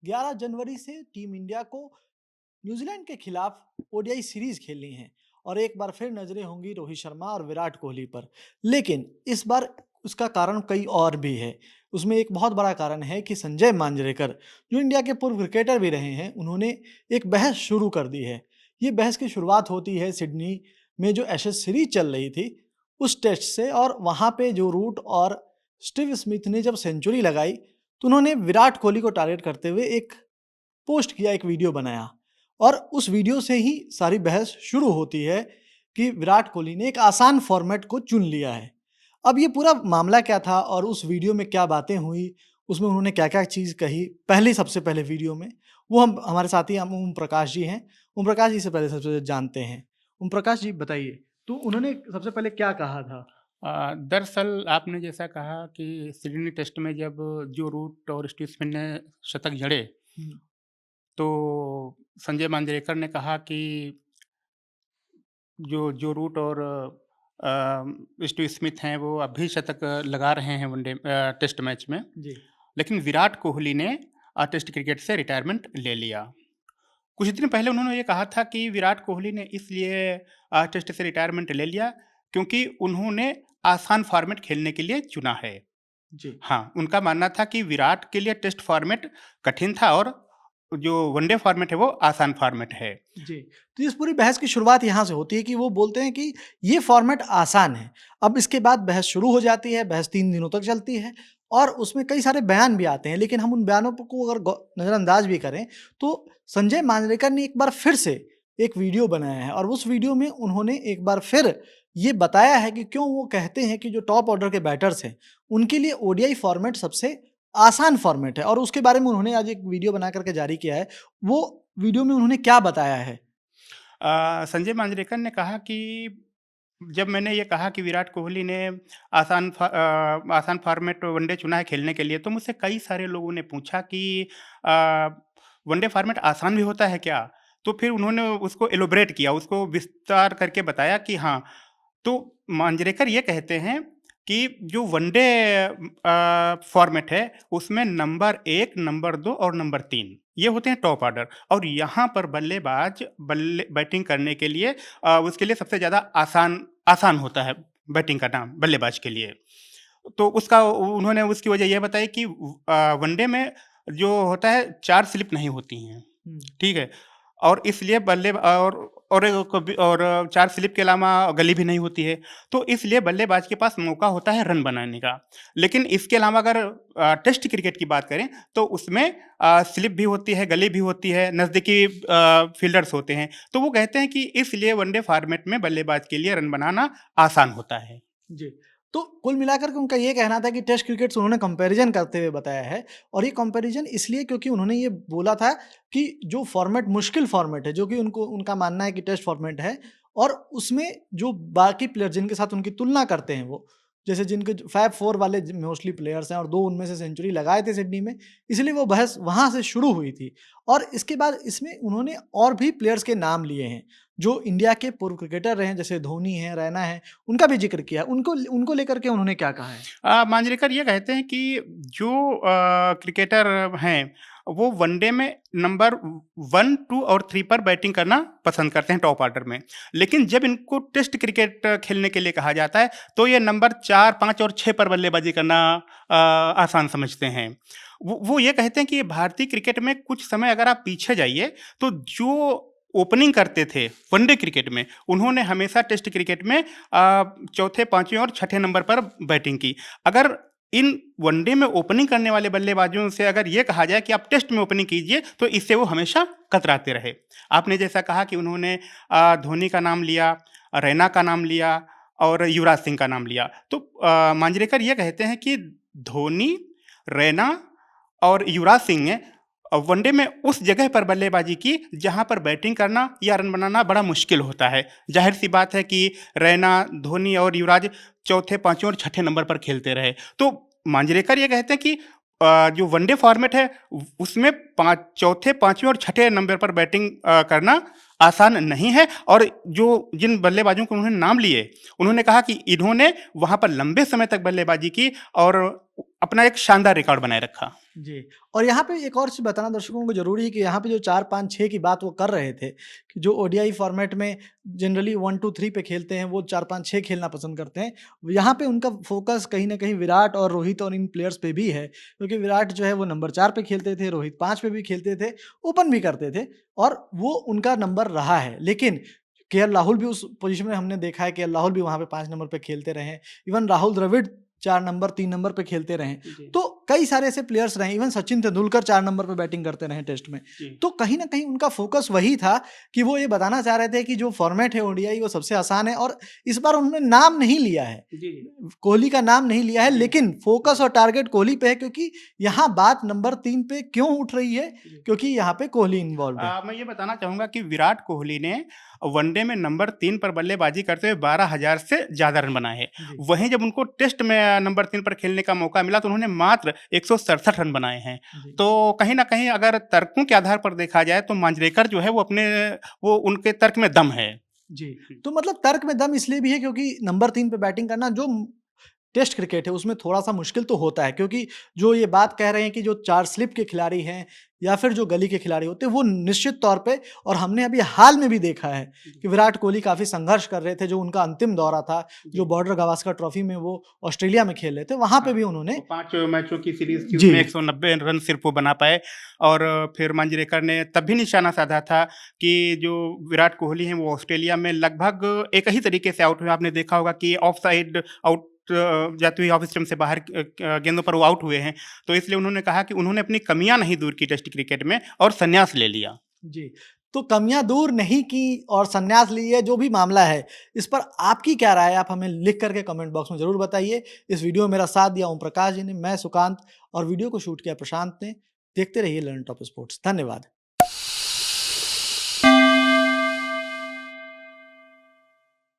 11 जनवरी से team India को New Zealand के खिलाफ ओडीआई सीरीज खेलनी है और एक बार फिर नजरें होंगी रोहित शर्मा और विराट कोहली पर। लेकिन इस बार उसका कारण कई और भी है। उसमें एक बहुत बड़ा कारण है कि संजय मांजरेकर, जो इंडिया के पूर्व क्रिकेटर भी रहे हैं, उन्होंने एक बहस शुरू कर दी है। ये बहस की शुरुआत होती है सिडनी में जो एशेज सीरीज चल रही थी उस टेस्ट से, और वहाँ पे जो रूट और स्टीव स्मिथ ने जब सेंचुरी लगाई तो उन्होंने विराट कोहली को टारगेट करते हुए एक पोस्ट किया, एक वीडियो बनाया, और उस वीडियो से ही सारी बहस शुरू होती है कि विराट कोहली ने एक आसान फॉर्मेट को चुन लिया है। अब ये पूरा मामला क्या था और उस वीडियो में क्या बातें हुई, उसमें उन्होंने क्या-क्या चीज़ कही, सबसे पहले वीडियो में, वो हम हमारे साथी हम ओम प्रकाश जी हैं। ओम प्रकाश जी से पहले सबसे जानते हैं। ओम प्रकाश जी बताइए, तो उन्होंने सबसे पहले क्या कहा था? दरअसल आपने जैसा कहा कि सिडनी टेस्ट में जब जो रूट और स्टीव स्मिथ ने शतक जड़े, हुँ, तो संजय मांजरेकर ने कहा कि जो जो रूट और स्टीव स्मिथ हैं वो अब भी शतक लगा रहे हैं टेस्ट मैच में। जी। लेकिन विराट कोहली ने टेस्ट क्रिकेट से रिटायरमेंट ले लिया। कुछ दिन पहले उन्होंने ये कहा था कि विराट कोहली ने इसलिए टेस्ट से रिटायरमेंट ले लिया क्योंकि उन्होंने आसान फॉर्मेट खेलने के लिए चुना है। जी। हाँ, उनका मानना था कि विराट के लिए टेस्ट फॉर्मेट कठिन था और जो वनडे फॉर्मेट है वो आसान फॉर्मेट है। जी, तो इस पूरी बहस की शुरुआत यहाँ से होती है कि वो बोलते हैं कि ये फॉर्मेट आसान है। अब इसके बाद बहस शुरू हो जाती है, बहस 3 दिनों तक चलती है और उसमें कई सारे बयान भी आते हैं, लेकिन हम उन बयानों को अगर नज़रअंदाज भी करें, तो संजय मांजरेकर ने एक बार फिर से एक वीडियो बनाया है और उस वीडियो में उन्होंने एक बार फिर ये बताया है कि क्यों वो कहते हैं कि जो टॉप ऑर्डर के बैटर्स हैं, उनके लिए ओडीआई फॉर्मेट सबसे आसान फॉर्मेट है, और उसके बारे में उन्होंने आज एक वीडियो बना कर के जारी किया है। वो वीडियो में उन्होंने क्या बताया है? संजय मांजरेकर ने कहा कि जब मैंने ये कहा कि विराट कोहली ने आसान फॉर्मेट वनडे चुना है खेलने के लिए, तो मुझसे कई सारे लोगों ने पूछा कि अ, वनडे फॉर्मेट आसान भी होता है क्या? तो फिर उन्होंने उसको एलोबरेट किया, उसको विस्तार करके बताया कि हाँ, तो मांजरेकर ये कहते हैं कि जो वनडे फॉर्मेट है, उसमें नंबर 1, नंबर 2 और नंबर 3 ये होते हैं टॉप ऑर्डर, और यहाँ पर बल्लेबाज बैटिंग करने के लिए उसके लिए सबसे ज़्यादा आसान आसान होता है बैटिंग करना बल्लेबाज के लिए। तो उसका उन्होंने उसकी वजह ये बताई कि वनडे में जो होता है 4 स्लिप नहीं होती हैं, हुँ, ठीक है? और इसलिए और 4 स्लिप के अलावा गली भी नहीं होती है, तो इसलिए बल्लेबाज के पास मौका होता है रन बनाने का। लेकिन इसके अलावा अगर टेस्ट क्रिकेट की बात करें, तो उसमें स्लिप भी होती है, गली भी होती है, नज़दीकी फील्डर्स होते हैं। तो वो कहते हैं कि इसलिए वनडे फॉर्मेट में बल्लेबाज के लिए रन बनाना आसान होता है। जी। तो कुल मिलाकर के उनका ये कहना था कि टेस्ट क्रिकेट से उन्होंने कंपैरिज़न करते हुए बताया है, और ये कंपैरिज़न इसलिए क्योंकि उन्होंने ये बोला था कि जो फॉर्मेट मुश्किल फॉर्मेट है, जो कि उनका मानना है कि टेस्ट फॉर्मेट है, और उसमें जो बाकी प्लेयर जिनके साथ उनकी तुलना करते हैं वो, जैसे जिनके फैब 4 वाले मोस्टली प्लेयर्स हैं और 2 उनमें से सेंचुरी लगाए थे सिडनी में, इसलिए वो बहस वहाँ से शुरू हुई थी। और इसके बाद इसमें उन्होंने और भी प्लेयर्स के नाम लिए हैं, जो इंडिया के पूर्व क्रिकेटर रहे हैं, जैसे धोनी हैं, रैना हैं, उनका भी ज़िक्र किया। उनको उनको लेकर के उन्होंने क्या कहा है? मांजरेकर ये कहते हैं कि जो क्रिकेटर हैं, वो वनडे में नंबर 1, 2 और 3 पर बैटिंग करना पसंद करते हैं टॉप ऑर्डर में। लेकिन जब इनको टेस्ट क्रिकेट खेलने के लिए कहा जाता है, तो ये नंबर 4, 5 और 6 पर बल्लेबाजी करना आसान समझते हैं। वो ये कहते हैं कि भारतीय क्रिकेट में कुछ समय अगर आप पीछे जाइए, तो जो ओपनिंग करते थे वनडे क्रिकेट में, उन्होंने हमेशा टेस्ट क्रिकेट में चौथे, 5वें और छठे नंबर पर बैटिंग की। अगर इन वनडे में ओपनिंग करने वाले बल्लेबाजों से अगर ये कहा जाए कि आप टेस्ट में ओपनिंग कीजिए, तो इससे वो हमेशा कतराते रहे। आपने जैसा कहा कि उन्होंने धोनी का नाम लिया, रैना का नाम लिया और युवराज सिंह का नाम लिया। तो मांजरेकर ये कहते हैं कि धोनी, रैना और युवराज सिंह ने वनडे में उस जगह पर बल्लेबाजी की जहां पर बैटिंग करना या रन बनाना बड़ा मुश्किल होता है। जाहिर सी बात है कि रैना, धोनी और युवराज चौथे, पांचवें और छठे नंबर पर खेलते रहे। तो मांजरेकर ये कहते हैं कि जो वनडे फॉर्मेट है उसमें चौथे, पांचवें और छठे नंबर पर बैटिंग करना आसान नहीं है, और जो जिन बल्लेबाजों को उन्होंने नाम लिए, उन्होंने कहा कि इन्होंने वहां पर लंबे समय तक बल्लेबाजी की और अपना एक शानदार रिकॉर्ड बनाए रखा। जी। और यहाँ पे एक और चीज़ बताना दर्शकों को ज़रूरी है कि यहाँ पे जो 4, 5, 6 की बात वो कर रहे थे, कि जो ओडीआई फॉर्मेट में जनरली 1, 2, 3 पे खेलते हैं, वो 4, 5, 6 खेलना पसंद करते हैं। यहाँ पे उनका फ़ोकस कहीं न कहीं विराट और रोहित और इन प्लेयर्स पे भी है, क्योंकि विराट जो है वो नंबर 4 पे खेलते थे, रोहित 5 पे भी खेलते थे, ओपन भी करते थे और वो उनका नंबर रहा है। लेकिन केएल राहुल भी उस पोज़ीशन में हमने देखा है, केएल राहुल भी वहाँ पे 5 नंबर पे खेलते रहे हैं। Even Rahul Dravid 4 number, 3 number पे खेलते रहे। जी। तो कई सारे ऐसे प्लेयर्स रहे, इवन सचिन तेंदुलकर 4 नंबर पे बैटिंग करते रहे टेस्ट में। जी। तो कहीं न कहीं उनका फ़ोकस वही था कि वो ये बताना चाह रहे थे कि जो फ़ॉर्मेट है ओडीआई वो सबसे आसान है और इस बार उन्होंने नाम नहीं लिया है। जी। कोहली का नाम नहीं लिया है, जी। लेकिन फ़ोकस और टारगेट कोहली पे है, क्योंकि यहाँ बात नंबर 3 पे क्यों उठ रही है? जी। क्योंकि यहाँ पे कोहली इन्वॉल्व्ड है। मैं ये बताना चाहूँगा कि विराट कोहली ने वनडे में नंबर 3 पर बल्लेबाजी करते हुए 12,000 से ज़्यादा रन बनाए हैं। जी। वहीं जब उनको टेस्ट में नंबर 3 पर खेलने का मौका मिला तो उन्होंने मात्र 167 रन बनाए हैं। जी। तो कहीं न कहीं अगर तर्कों के आधार पर देखा जाए तो मांजरेकर जो है वो उनके तर्क में दम है। जी। तो मतलब तर्क में दम इसलिए भी है क्योंकि नंबर 3 पे बैटिंग करना जो टेस्ट क्रिकेट है उसमें थोड़ा-सा मुश्किल तो होता है, क्योंकि जो ये बात कह रहे हैं कि जो 4 स्लिप के खिलाड़ी हैं या फिर जो गली के खिलाड़ी होते हैं, वो निश्चित तौर पे, और हमने अभी हाल में भी देखा है कि विराट कोहली काफ़ी संघर्ष कर रहे थे, जो उनका अंतिम दौरा था, जो बॉर्डर गावस्कर ट्रॉफी में वो ऑस्ट्रेलिया में खेल रहे थे, वहाँ पे भी उन्होंने 5 मैचों की सीरीज़ थी, जी। उसमें 190 रन सिर्फ वो बना पाए और फिर मांजरेकर ने तब भी निशाना साधा था कि जो विराट कोहली हैं वो ऑस्ट्रेलिया में लगभग एक ही तरीके से आउट हुए। आपने देखा होगा कि ऑफ साइड आउट जाती हुई ऑफ स्टंप से बाहर गेंदों पर वो आउट हुए हैं। तो इसलिए उन्होंने कहा कि उन्होंने अपनी कमियाँ नहीं दूर की टेस्ट क्रिकेट में और संन्यास ले लिया। जी। तो कमियाँ दूर नहीं की और संन्यास लिए, जो भी मामला है, इस पर आपकी क्या राय है? आप हमें लिख कर के कमेंट बॉक्स में ज़रूर बताइए। इस वीडियो में मेरा साथ दिया ओम प्रकाश जी ने, मैं सुकांत और वीडियो को शूट किया प्रशांत ने। देखते रहिए लर्न टॉप स्पोर्ट्स। धन्यवाद।